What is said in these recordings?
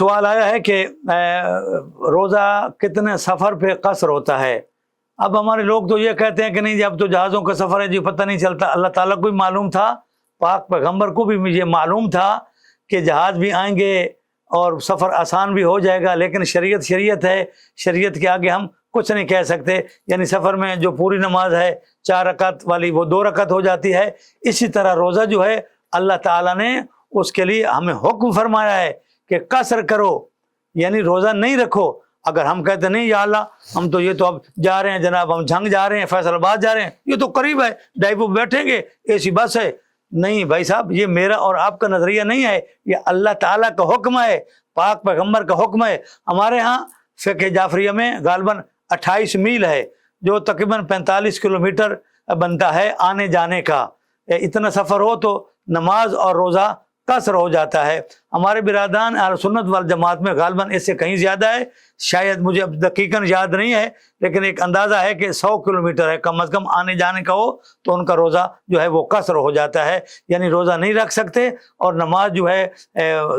سوال آیا ہے کہ روزہ کتنے سفر پہ قصر ہوتا ہے؟ اب ہمارے لوگ تو یہ کہتے ہیں کہ نہیں جی اب تو جہازوں کا سفر ہے جی پتہ نہیں چلتا. اللہ تعالیٰ کو بھی معلوم تھا، پاک پیغمبر کو بھی یہ معلوم تھا کہ جہاز بھی آئیں گے اور سفر آسان بھی ہو جائے گا، لیکن شریعت ہے، شریعت کے آگے ہم کچھ نہیں کہہ سکتے. یعنی سفر میں جو پوری نماز ہے 4 رکعت والی وہ 2 رکعت ہو جاتی ہے. اسی طرح روزہ جو ہے اللہ تعالیٰ نے اس کے لیے ہمیں حکم فرمایا ہے کہ قصر کرو، یعنی روزہ نہیں رکھو. اگر ہم کہتے نہیں یا اللہ ہم تو یہ تو اب جا رہے ہیں جناب، ہم جھنگ جا رہے ہیں، فیصل آباد جا رہے ہیں، یہ تو قریب ہے، ڈائیو پہ بیٹھیں گے، اے سی بس ہے. نہیں بھائی صاحب، یہ میرا اور آپ کا نظریہ نہیں ہے، یہ اللہ تعالیٰ کا حکم ہے، پاک پیغمبر کا حکم ہے. ہمارے ہاں فقہ جعفریہ میں غالباً 28 میل ہے، جو تقریباً 45 کلومیٹر بنتا ہے آنے جانے کا. اتنا سفر ہو تو نماز اور روزہ قصر ہو جاتا ہے. ہمارے برادران اہل سنت والجماعت میں غالباً اس سے کہیں زیادہ ہے، شاید مجھے اب دقیقاً یاد نہیں ہے، لیکن ایک اندازہ ہے کہ 100 کلومیٹر ہے کم از کم آنے جانے کا ہو تو ان کا روزہ جو ہے وہ قصر ہو جاتا ہے. یعنی روزہ نہیں رکھ سکتے، اور نماز جو ہے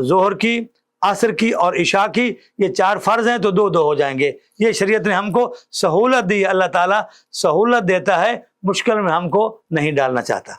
ظہر کی، عصر کی اور عشاء کی، یہ 4 فرض ہیں تو 2 ہو جائیں گے. یہ شریعت نے ہم کو سہولت دی. اللہ تعالیٰ سہولت دیتا ہے، مشکل میں ہم کو نہیں ڈالنا چاہتا.